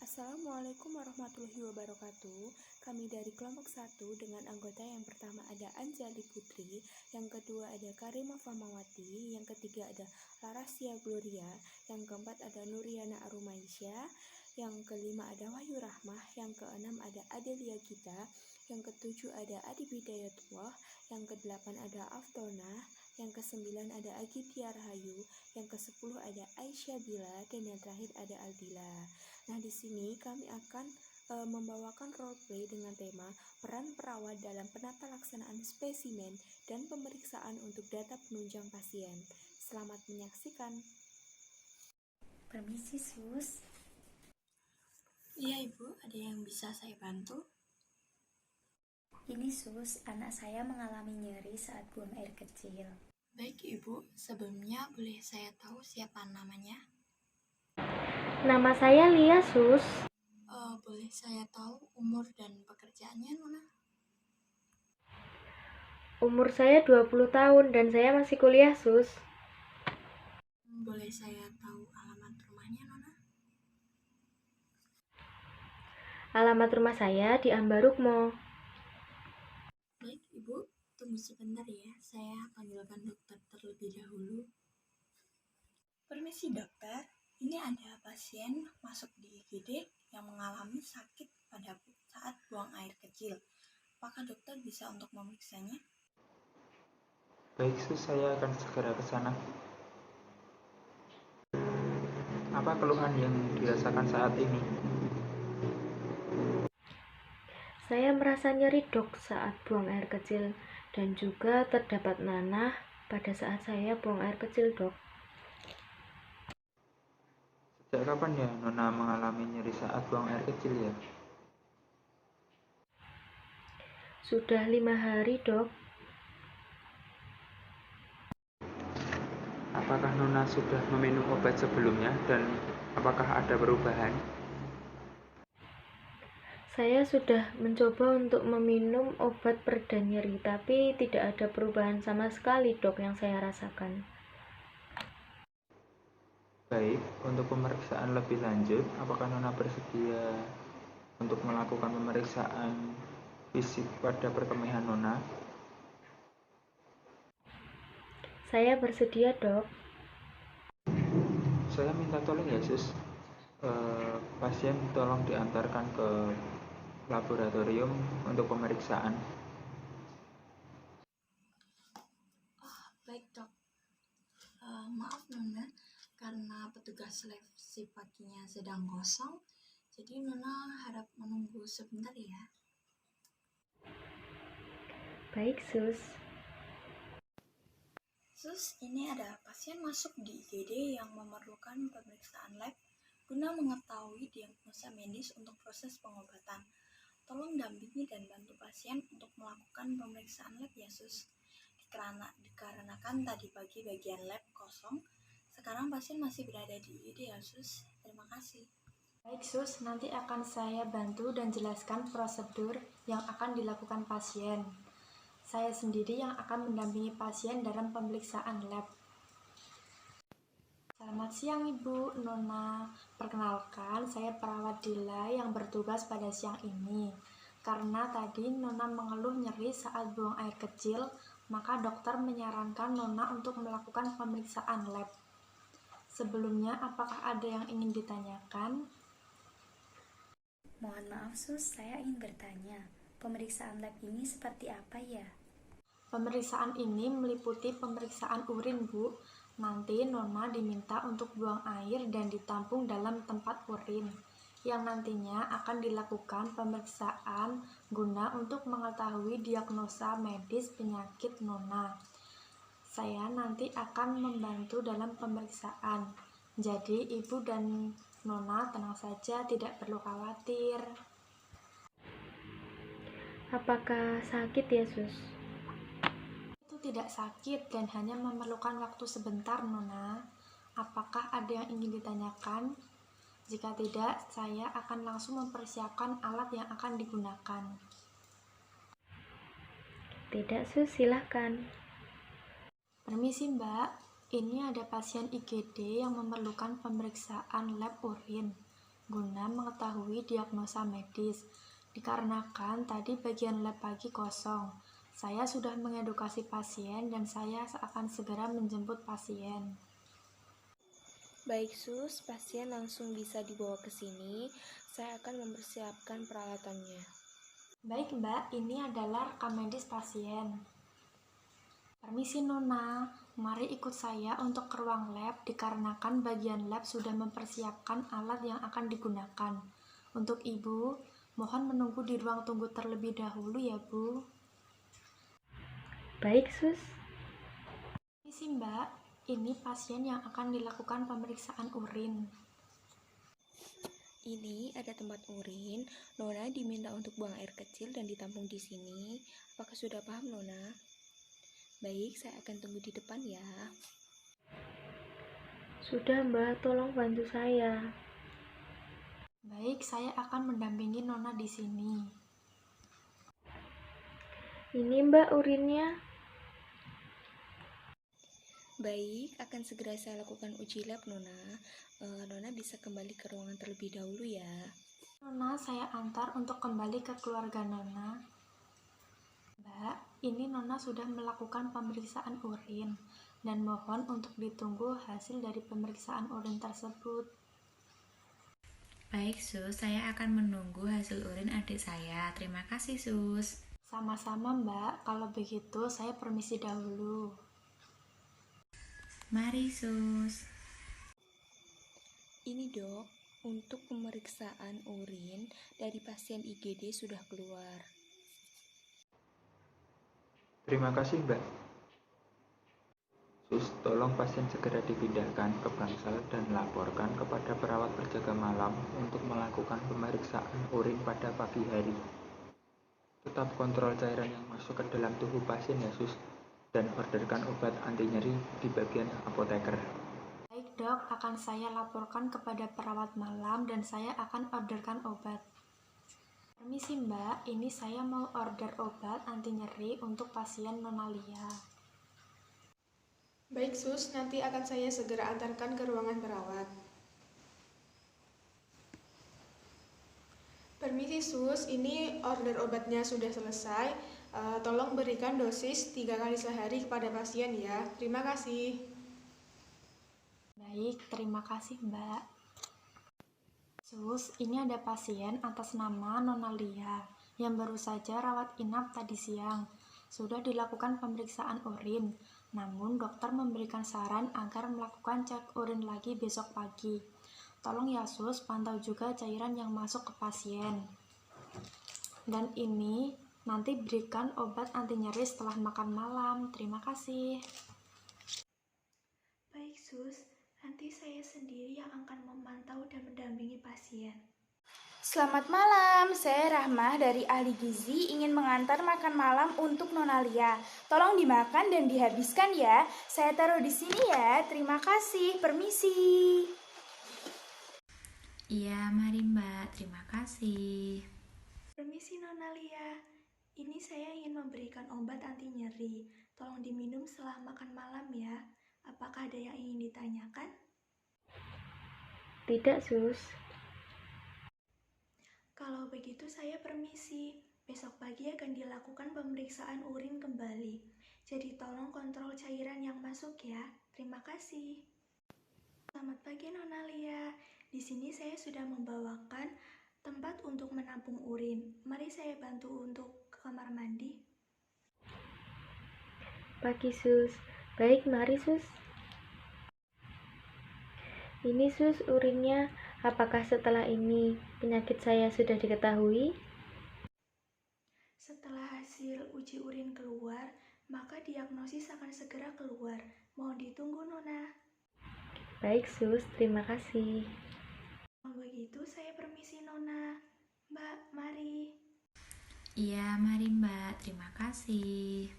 Assalamualaikum warahmatullahi wabarakatuh. Kami dari kelompok 1 dengan anggota yang pertama ada Anjali Putri, yang kedua ada Karimah Famawati, yang ketiga ada Larasia Gloria, yang keempat ada Nuriana Arumaisyah, yang kelima ada Wahyu Rahmah, yang keenam ada Adelia Gita, yang ketujuh ada Adi Bidayatullah, yang kedelapan ada Aftona, yang kesembilan ada Agitya Rahayu, yang kesepuluh ada Aisyah Bila, dan yang terakhir ada Aldila. Nah, di sini kami akan membawakan roleplay dengan tema peran perawat dalam penata laksanaan spesimen dan pemeriksaan untuk data penunjang pasien. Selamat menyaksikan. Permisi, Sus. Iya, Ibu, ada yang bisa saya bantu? Ini, Sus, anak saya mengalami nyeri saat buang air kecil. Baik, Ibu. Sebelumnya boleh saya tahu siapa namanya? Nama saya Lia, Sus. Boleh saya tahu umur dan pekerjaannya, Nona? Umur saya 20 tahun dan saya masih kuliah, Sus. Boleh saya tahu alamat rumahnya, Nona? Alamat rumah saya di Ambarukmo. Baik, Ibu. Tunggu sebentar ya. Saya panggilkan dokter terlebih dahulu. Permisi, dokter. Ini ada pasien masuk di IGD yang mengalami sakit pada saat buang air kecil. Apakah dokter bisa untuk memeriksanya? Baik, Sus, saya akan segera ke sana. Apa keluhan yang dirasakan saat ini? Saya merasa nyeri, Dok, saat buang air kecil dan juga terdapat nanah pada saat saya buang air kecil, Dok. Sejak kapan ya Nona mengalami nyeri saat buang air kecil ya? Sudah 5 hari, Dok. Apakah Nona sudah meminum obat sebelumnya dan apakah ada perubahan? Saya sudah mencoba untuk meminum obat pereda nyeri, tapi tidak ada perubahan sama sekali, Dok, yang saya rasakan. Baik, untuk pemeriksaan lebih lanjut, apakah Nona bersedia untuk melakukan pemeriksaan fisik pada perkemahan Nona? Saya bersedia, Dok. Saya minta tolong ya, Sus. Pasien tolong diantarkan ke laboratorium untuk pemeriksaan. Baik, Dok. Maaf, Nona, karena petugas seleksi paginya sedang kosong, jadi Nona harap menunggu sebentar ya. Baik, Sus. Sus, ini ada pasien masuk di IGD yang memerlukan pemeriksaan lab guna mengetahui diagnosa medis untuk proses pengobatan. Tolong dampingi dan bantu pasien untuk melakukan pemeriksaan lab ya, Sus. Dikarenakan tadi pagi bagian lab kosong, sekarang pasien masih berada di IGD ya, Sus. Terima kasih. Baik, Sus, nanti akan saya bantu dan jelaskan prosedur yang akan dilakukan pasien. Saya sendiri yang akan mendampingi pasien dalam pemeriksaan lab. Selamat siang, Ibu, Nona. Perkenalkan, saya perawat Dila yang bertugas pada siang ini. Karena tadi Nona mengeluh nyeri saat buang air kecil, maka dokter menyarankan Nona untuk melakukan pemeriksaan lab. Sebelumnya, apakah ada yang ingin ditanyakan? Mohon maaf, Sus, saya ingin bertanya, pemeriksaan lab ini seperti apa ya? Pemeriksaan ini meliputi pemeriksaan urin, Bu. Nanti Nona diminta untuk buang air dan ditampung dalam tempat urin, yang nantinya akan dilakukan pemeriksaan guna untuk mengetahui diagnosa medis penyakit Nona. Saya nanti akan membantu dalam pemeriksaan. Jadi Ibu dan Nona tenang saja, tidak perlu khawatir. Apakah sakit ya, Sus? Itu tidak sakit dan hanya memerlukan waktu sebentar, Nona. Apakah ada yang ingin ditanyakan? Jika tidak, saya akan langsung mempersiapkan alat yang akan digunakan. Tidak, Sus, silahkan. Permisi, Mbak. Ini ada pasien IGD yang memerlukan pemeriksaan lab urin. guna mengetahui diagnosa medis. Dikarenakan tadi bagian lab pagi kosong, saya sudah mengedukasi pasien dan saya akan segera menjemput pasien. Baik Sus, pasien langsung bisa dibawa ke sini. Saya akan mempersiapkan peralatannya. Baik Mbak, ini adalah rekam medis pasien. Permisi Nona, mari ikut saya untuk ke ruang lab dikarenakan bagian lab sudah mempersiapkan alat yang akan digunakan. Untuk Ibu, mohon menunggu di ruang tunggu terlebih dahulu ya Bu. Baik, Sus. Permisi Mbak, ini pasien yang akan dilakukan pemeriksaan urin. Ini ada tempat urin. Nona diminta untuk buang air kecil dan ditampung di sini. Apakah sudah paham, Nona? Baik, saya akan tunggu di depan ya. Sudah, Mbak. Tolong bantu saya. Baik, saya akan mendampingi Nona di sini. Ini, Mbak, urinnya. Baik, akan segera saya lakukan uji lab, Nona. Nona bisa kembali ke ruangan terlebih dahulu ya. Nona, saya antar untuk kembali ke keluarga Nona. Mbak, ini Nona sudah melakukan pemeriksaan urin dan mohon untuk ditunggu hasil dari pemeriksaan urin tersebut. Baik Sus, saya akan menunggu hasil urin adik saya. Terima kasih Sus. Sama-sama Mbak, kalau begitu saya permisi dahulu. Mari Sus. Ini dok, untuk pemeriksaan urin dari pasien IGD sudah keluar. Terima kasih Mbak. Sus, tolong pasien segera dipindahkan ke bangsal dan laporkan kepada perawat berjaga malam untuk melakukan pemeriksaan urin pada pagi hari. Tetap kontrol cairan yang masuk ke dalam tubuh pasien ya Sus, dan orderkan obat anti nyeri di bagian apoteker. Baik dok, akan saya laporkan kepada perawat malam dan saya akan orderkan obat. Permisi Mbak, ini saya mau order obat anti nyeri untuk pasien Nona Lia. Baik Sus, nanti akan saya segera antarkan ke ruangan perawat. Permisi Sus, ini order obatnya sudah selesai. Tolong berikan dosis 3 kali sehari kepada pasien ya. Terima kasih. Baik, terima kasih Mbak. Sus, ini ada pasien atas nama Nona Lia yang baru saja rawat inap tadi siang. Sudah dilakukan pemeriksaan urin, namun dokter memberikan saran agar melakukan cek urin lagi besok pagi. Tolong ya Sus, pantau juga cairan yang masuk ke pasien. Dan ini nanti berikan obat anti nyeri setelah makan malam. Terima kasih. Baik Sus, nanti saya sendiri yang akan memantau dan mendampingi pasien. Selamat malam, saya Rahmah dari Ahli Gizi ingin mengantar makan malam untuk Nona Lia. Tolong dimakan dan dihabiskan ya. Saya taruh di sini ya. Terima kasih. Permisi. Iya, mari Mbak. Terima kasih. Permisi Nona Lia, ini saya ingin memberikan obat anti nyeri. Tolong diminum setelah makan malam ya. Apakah ada yang ingin ditanyakan? Tidak, Sus. Kalau begitu saya permisi. Besok pagi akan dilakukan pemeriksaan urin kembali. Jadi tolong kontrol cairan yang masuk ya. Terima kasih. Selamat pagi Nona Lia. Di sini saya sudah membawakan tempat untuk menampung urin. Mari saya bantu untuk ke kamar mandi. Pagi, Sus. Baik, mari, Sus. Ini, Sus, urinnya. Apakah setelah ini penyakit saya sudah diketahui? Setelah hasil uji urin keluar, maka diagnosis akan segera keluar. Mohon ditunggu, Nona. Baik, Sus. Terima kasih. Kalau begitu, saya permisi, Nona. Mbak, mari. Iya, mari Mbak. Terima kasih.